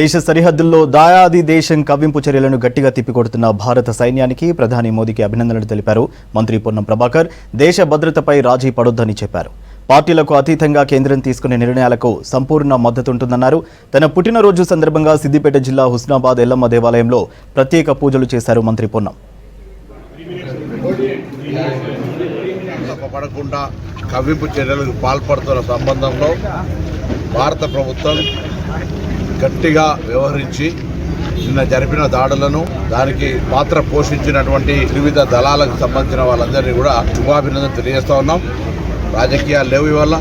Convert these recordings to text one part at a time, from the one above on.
దేశ సరిహద్దుల్లో దాయాది దేశం కవ్వింపు చర్యలను గట్టిగా తిప్పికొడుతున్న భారత సైన్యానికి ప్రధాని మోదీకి అభినందనలు తెలిపారు మంత్రి పొన్నం ప్రభాకర్. దేశ భద్రతపై రాజీ పడొద్దని చెప్పారు. పార్టీలకు అతీతంగా కేంద్రం తీసుకునే నిర్ణయాలకు సంపూర్ణ మద్దతుంటుందన్నారు. తన పుట్టినరోజు సందర్భంగా సిద్దిపేట జిల్లా హుస్నాబాద్ ఎల్లమ్మ దేవాలయంలో ప్రత్యేక పూజలు చేశారు మంత్రి పొన్నం. కవ్వింపు చర్యలకు పాల్పడుతున్న సంబంధంలో భారత ప్రభుత్వం గట్టిగా వ్యవహరించి నిన్న జరిపిన దాడులను దానికి పాత్ర పోషించినటువంటి వివిధ దళాలకు సంబంధించిన వాళ్ళందరినీ కూడా శుభాభినందన తెలియజేస్తూ ఉన్నాం. రాజకీయాలు లేవు. ఇవల్ల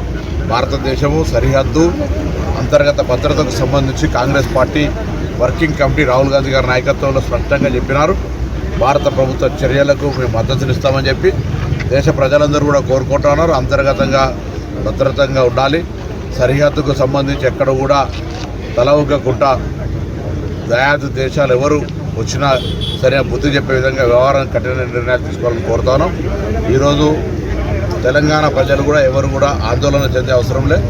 భారతదేశము సరిహద్దు అంతర్గత భద్రతకు సంబంధించి Congress party working committee Rahul Gandhi గారి నాయకత్వంలో స్పష్టంగా చెప్పినారు. భారత ప్రభుత్వ చర్యలకు మేము మద్దతునిస్తామని చెప్పి దేశ ప్రజలందరూ కూడా కోరుకుంటున్నారు. అంతర్గతంగా భద్రతంగా ఉండాలి. సరిహద్దుకు సంబంధించి ఎక్కడ కూడా తలవగ్గకుండా దయాదు దేశాలు ఎవరు వచ్చినా సరే బుద్ధి చెప్పే విధంగా వ్యవహారం కఠిన నిర్ణయాలు తీసుకోవాలని కోరుతాను. ఈరోజు తెలంగాణ ప్రజలు కూడా ఎవరు కూడా ఆందోళన చెందే అవసరం లేదు.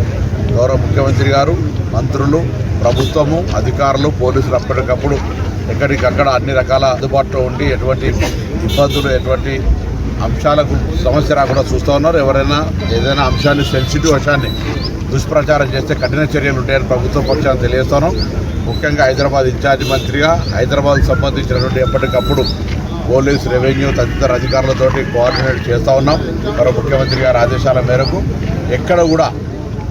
గౌరవ ముఖ్యమంత్రి గారు, మంత్రులు, ప్రభుత్వము, అధికారులు, పోలీసులు అప్పటికప్పుడు ఎక్కడికక్కడ అన్ని రకాల అందుబాటులో ఉండి ఎటువంటి ఇబ్బందులు ఎటువంటి అంశాలకు సమస్య రాకుండా చూస్తూ ఉన్నారు. ఎవరైనా ఏదైనా అంశాన్ని సెన్సిటివ్ అంశాన్ని దుష్ప్రచారం చేస్తే కఠిన చర్యలు ఉంటాయని ప్రభుత్వ పక్షాన్ని తెలియజేస్తాను. ముఖ్యంగా హైదరాబాద్ ఇన్ఛార్జి మంత్రిగా హైదరాబాద్కు సంబంధించినటువంటి ఎప్పటికప్పుడు పోలీసు, రెవెన్యూ తదితర అధికారులతోటి కోఆర్డినేట్ చేస్తూ ఉన్నాం. మరో ముఖ్యమంత్రి గారి ఆదేశాల మేరకు ఎక్కడ కూడా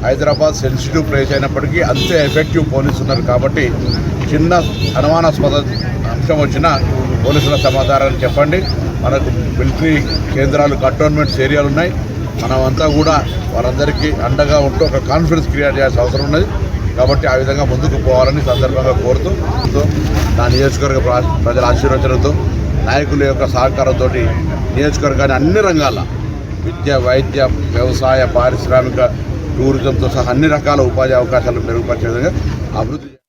హైదరాబాద్ సెన్సిటివ్ ప్లేస్ అయినప్పటికీ అంతే ఎఫెక్టివ్ పోలీసు ఉన్నారు. కాబట్టి చిన్న అనుమానాస్పద అంశం వచ్చినా పోలీసుల సమాధానాన్ని చెప్పండి. మనకు మిలిటరీ కేంద్రాలు, కంటోన్మెంట్స్ ఏరియాలు ఉన్నాయి. మనమంతా కూడా వారందరికీ అండగా ఉంటూ ఒక కాన్ఫిడెన్స్ క్రియేట్ చేయాల్సిన అవసరం ఉన్నది. కాబట్టి ఆ విధంగా ముందుకు పోవాలని సందర్భంగా కోరుతూ నా నియోజకవర్గ ప్రజల ఆశీర్వచనంతో నాయకుల యొక్క సహకారంతో నియోజకవర్గాన్ని అన్ని రంగాల విద్య, వైద్య, వ్యవసాయ, పారిశ్రామిక, టూరిజంతో సహా అన్ని రకాల ఉపాధి అవకాశాలు మెరుగుపరిచే విధంగా అభివృద్ధి